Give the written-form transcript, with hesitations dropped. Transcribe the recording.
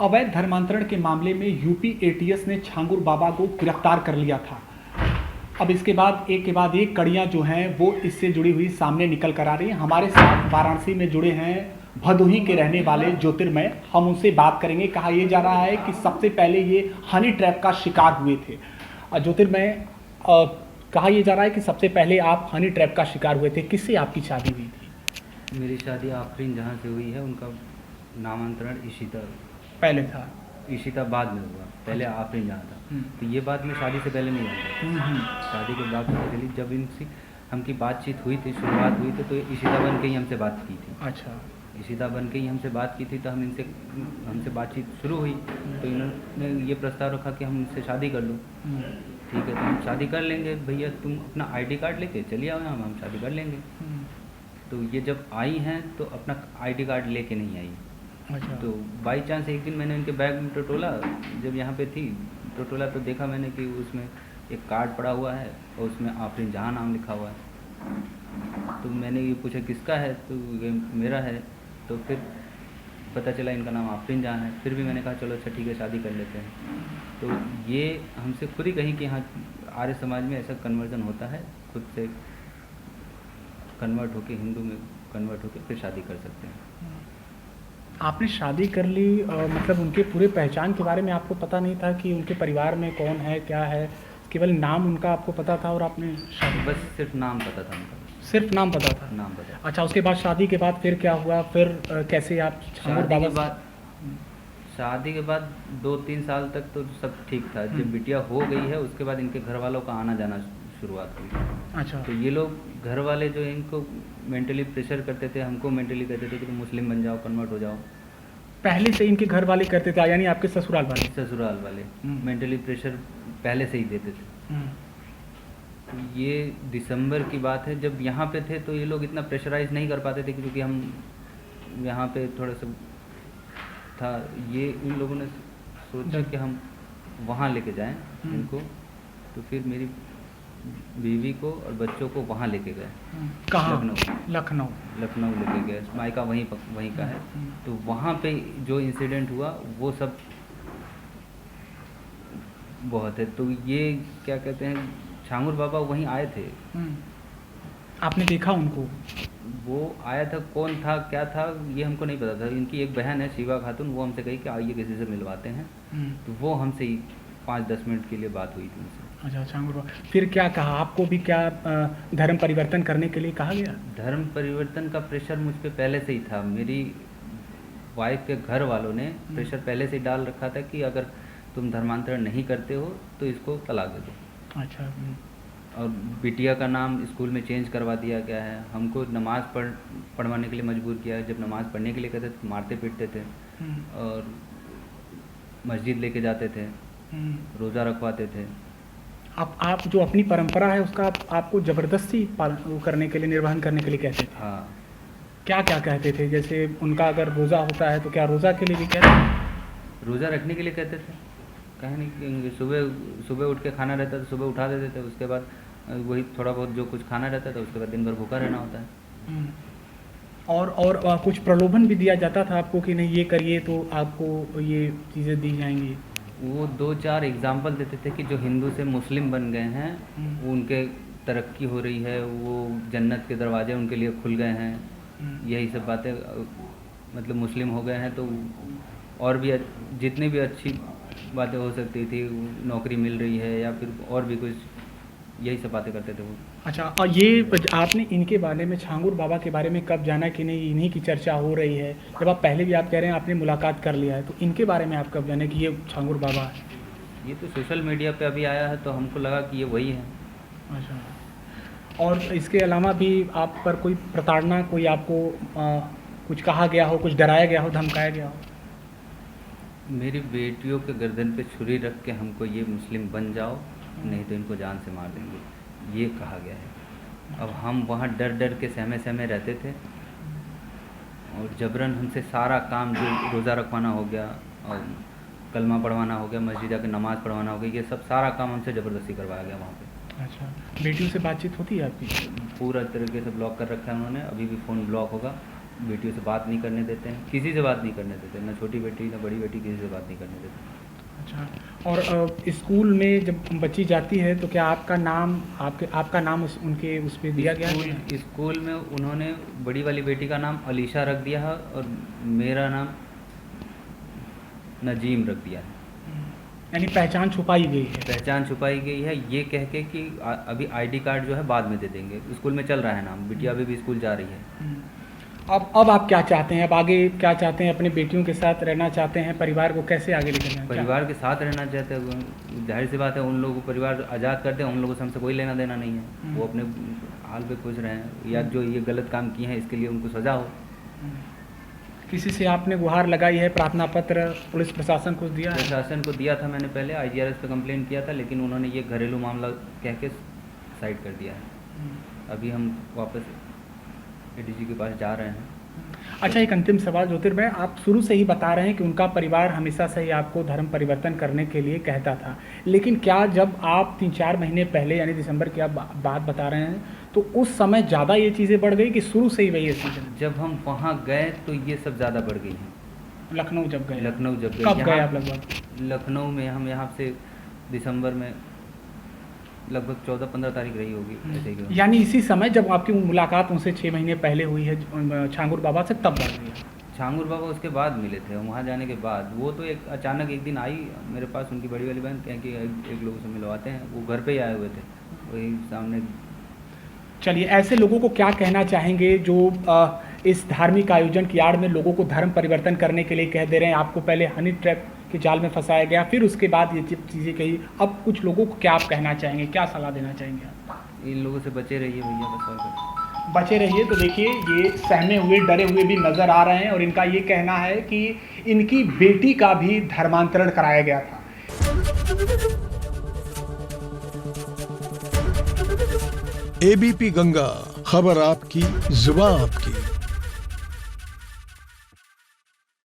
अवैध धर्मांतरण के मामले में यूपी एटीएस ने छांगुर बाबा को गिरफ्तार कर लिया था। अब इसके बाद एक के बाद एक कड़ियां जो हैं वो इससे जुड़ी हुई सामने निकल कर आ रही हैं। हमारे साथ वाराणसी में जुड़े हैं भदोही के रहने वाले ज्योतिर्मय, हम उनसे बात करेंगे। कहा यह जा रहा है कि सबसे पहले ये हनी ट्रैप का शिकार हुए थे। ज्योतिर्मय, कहा यह जा रहा है कि सबसे पहले आप हनी ट्रैप का शिकार हुए थे। किससे आपकी शादी हुई थी? मेरी शादी आफरीन जहाँ से हुई है, उनका नामांतरण इशिता पहले था। इशिता बाद में हुआ, पहले आफरीन जहाँ था। तो ये बात में शादी से पहले नहीं जानता। शादी के बाद पता चली जब इनसे हमकी बातचीत हुई थी, शुरुआत हुई थी, तो इशिता बन के ही हमसे बात की थी। अच्छा। इशिता बन के ही हमसे बात की थी, तो हमसे बातचीत शुरू हुई, तो इन्होंने ये प्रस्ताव रखा कि हम इनसे शादी कर लूँ। ठीक है, तो हम शादी कर लेंगे भैया, तुम अपना आईडी कार्ड लेके चलिए आओ, हम शादी कर लेंगे। तो ये जब आई हैं तो अपना आईडी कार्ड लेके नहीं आई। अच्छा। तो बाई चांस एक दिन मैंने इनके बैग में टटोला, जब यहाँ पे थी टटोला, तो देखा मैंने कि उसमें एक कार्ड पड़ा हुआ है और उसमें आफरीन जहाँ नाम लिखा हुआ है। तो मैंने ये पूछा किसका है, तो ये मेरा है। तो फिर पता चला इनका नाम आफरीन जहाँ है। फिर भी मैंने कहा चलो अच्छा ठीक है, शादी कर लेते हैं। तो ये हमसे खुद ही कहीं कि हाँ, आर्य समाज में ऐसा कन्वर्जन होता है, खुद से कन्वर्ट होके हिंदू में कन्वर्ट होके फिर शादी कर सकते हैं। आपने शादी कर ली, मतलब उनके पूरे पहचान के बारे में आपको पता नहीं था कि उनके परिवार में कौन है क्या है? केवल नाम उनका आपको पता था और आपने शादी? बस सिर्फ नाम पता था उनका। सिर्फ नाम पता था? नाम पता। अच्छा, उसके बाद शादी के बाद फिर क्या हुआ? फिर कैसे आप छांगुर बाबा? शादी के बाद 2-3 साल तक तो सब ठीक था। जब बिटिया हो गई है उसके बाद इनके घर वालों का आना जाना शुरुआत हुई। अच्छा। तो ये लोग घर वाले जो इनको मेंटली प्रेशर करते थे, हमको मेंटली कहते थे कि तुम मुस्लिम बन जाओ, कन्वर्ट हो जाओ। पहले से इनके घर वाले करते थे, यानी आपके ससुराल वाले? ससुराल वाले मेंटली प्रेशर पहले से ही देते थे। तो ये दिसंबर की बात है, जब यहाँ पे थे तो ये लोग इतना प्रेशराइज नहीं कर पाते थे, क्योंकि हम यहाँ पे थोड़ा सा था। ये इन लोगों ने सोचा कि हम वहाँ लेके जाएं इनको। तो फिर मेरी बीवी को और बच्चों को वहाँ लेके गए। कहाँ? लखनऊ लेके गए। मायका वहीं का है। तो वहाँ पे जो इंसिडेंट हुआ वो सब बहुत है। तो ये क्या कहते हैं, छांगुर बाबा वहीं आए थे। आपने देखा उनको? वो आया था, कौन था क्या था ये हमको नहीं पता था। इनकी एक बहन है शिवा खातून, वो हमसे कही कि आइए किसी से मिलवाते हैं। तो वो हमसे ही 5-10 मिनट के लिए बात हुई थी उनसे। अच्छा, छांगुर बाबा फिर क्या कहा आपको? भी क्या धर्म परिवर्तन करने के लिए कहा गया? धर्म परिवर्तन का प्रेशर मुझ पे पहले से ही था। मेरी वाइफ के घर वालों ने प्रेशर पहले से ही डाल रखा था कि अगर तुम धर्मांतरण नहीं करते हो तो इसको तलाक दे दो। अच्छा। और बिटिया का नाम स्कूल में चेंज करवा दिया गया है। हमको नमाज़ पढ़वाने के लिए मजबूर किया है। जब नमाज़ पढ़ने के लिए कहते थे मारते पीटते थे, और मस्जिद लेके जाते थे, रोज़ा रखवाते थे। आप जो अपनी परंपरा है उसका आपको ज़बरदस्ती पालन करने के लिए, निर्वहन करने के लिए कहते थे? हाँ। क्या क्या कहते थे? जैसे उनका अगर रोज़ा होता है तो क्या रोज़ा के लिए भी कहते थे? रोज़ा रखने के लिए कहते थे। कहीं नहीं, सुबह उठ के खाना रहता था, सुबह उठा देते थे। उसके बाद वही थोड़ा बहुत जो कुछ खाना रहता था, उसके बाद दिन भर भूखा रहना होता है। और कुछ प्रलोभन भी दिया जाता था आपको कि नहीं ये करिए तो आपको ये चीज़ें दी जाएंगी? वो 2-4 एग्जाम्पल देते थे कि जो हिंदू से मुस्लिम बन गए हैं वो उनके तरक्की हो रही है, वो जन्नत के दरवाजे उनके लिए खुल गए हैं। यही सब बातें, मतलब मुस्लिम हो गए हैं तो और भी जितनी भी अच्छी बातें हो सकती थी, नौकरी मिल रही है या फिर और भी कुछ, यही सब बातें करते थे वो। अच्छा, और ये आपने इनके बारे में, छांगुर बाबा के बारे में कब जाना कि नहीं इन्हीं की चर्चा हो रही है? जब आप पहले भी आप कह रहे हैं आपने मुलाकात कर लिया है, तो इनके बारे में आप कब जाने कि ये छांगुर बाबा है? ये तो सोशल मीडिया पे अभी आया है तो हमको लगा कि ये वही है। अच्छा, और इसके अलावा भी आप पर कोई प्रताड़ना, कोई आपको कुछ कहा गया हो, कुछ डराया गया हो, धमकाया गया हो? मेरी बेटियों के गर्दन पे छुरी रख के हमको ये मुस्लिम बन जाओ, नहीं तो इनको जान से मार देंगे, ये कहा गया है। अब हम वहाँ डर डर के सहमे रहते थे, और जबरन हमसे सारा काम, जो रोज़ा रखवाना हो गया और कलमा पढ़वाना हो गया, मस्जिद जाकर नमाज़ पढ़वाना हो गया, ये सब सारा काम हमसे ज़बरदस्ती करवाया गया वहाँ पे। अच्छा, बेटियों से बातचीत होती है आपकी? पूरा तरीके से ब्लॉक कर रखा है उन्होंने, अभी भी फ़ोन ब्लॉक होगा। बेटियों से बात नहीं करने देते हैं, किसी से बात नहीं करने देते, ना छोटी बेटी ना बड़ी बेटी, किसी से बात नहीं करने देते। अच्छा, और स्कूल में जब बच्ची जाती है तो क्या आपका नाम आपका नाम उनके उस पर दिया गया है? स्कूल में उन्होंने बड़ी वाली बेटी का नाम अलीशा रख दिया है और मेरा नाम नजीम रख दिया है। यानी पहचान छुपाई गई है। पहचान छुपाई गई है ये कह के कि अभी आईडी कार्ड जो है बाद में दे देंगे, स्कूल में चल रहा है नाम, बिटिया अभी भी स्कूल जा रही है। अब आप क्या चाहते हैं? अब आगे क्या चाहते हैं? अपनी बेटियों के साथ रहना चाहते हैं? परिवार को कैसे आगे लेकर जाना? परिवार के साथ रहना चाहते हैं, जाहिर सी बात है, उन लोगों को परिवार आज़ाद करते हैं, उन लोगों से हमसे कोई लेना देना नहीं है, वो अपने हाल पे खुश रहे हैं, या जो ये गलत काम किए हैं इसके लिए उनको सज़ा हो। किसी से आपने गुहार लगाई है, प्रार्थना पत्र पुलिस प्रशासन को दिया है? प्रशासन को दिया था मैंने पहले, IGRS पे कंप्लेन किया था, लेकिन उन्होंने ये घरेलू मामला कह के साइड कर दिया है। अभी हम वापस ADG के पास जा रहे हैं। अच्छा, एक अंतिम सवाल ज्योतिर्मय, आप शुरू से ही बता रहे हैं कि उनका परिवार हमेशा से ही आपको धर्म परिवर्तन करने के लिए कहता था, लेकिन क्या जब आप 3-4 महीने पहले यानी दिसंबर की आप बात बता रहे हैं तो उस समय ज़्यादा ये चीज़ें बढ़ गई कि शुरू से ही वही चीज़ें? जब हम वहाँ गए तो ये सब ज़्यादा बढ़ गई हैं। लखनऊ जब गए? लखनऊ जब गए। कब गए आप लगभग? लखनऊ में हम यहाँ से दिसंबर में लगभग 14-15 तारीख रही होगी, ऐसे ही। यानी इसी समय जब आपकी मुलाकात उनसे 6 महीने पहले हुई है छांगुर बाबा से, तब बढ़ गई? छांगुर बाबा उसके बाद मिले थे, वहाँ जाने के बाद वो तो एक अचानक एक दिन आई मेरे पास, उनकी बड़ी वाली बहन, कहें कि एक लोगों से मिलवाते हैं, वो घर पे ही आए हुए थे, वही सामने। चलिए, ऐसे लोगों को क्या कहना चाहेंगे जो इस धार्मिक आयोजन की आड़ में लोगों को धर्म परिवर्तन करने के लिए कह दे रहे हैं? आपको पहले हनी ट्रैप के जाल में फंसाया गया, फिर उसके बाद ये चीज़ें कही, अब कुछ लोगों को क्या आप कहना चाहेंगे, क्या सलाह देना चाहेंगे आप? इन लोगों से बचे रहिए भैया, बस और कुछ। बचे रहिए। तो देखिए, ये सहमे हुए डरे हुए भी नज़र आ रहे हैं और इनका ये कहना है कि इनकी बेटी का भी धर्मांतरण कराया गया था। ABP गंगा, खबर आपकी, जुबान आपकी।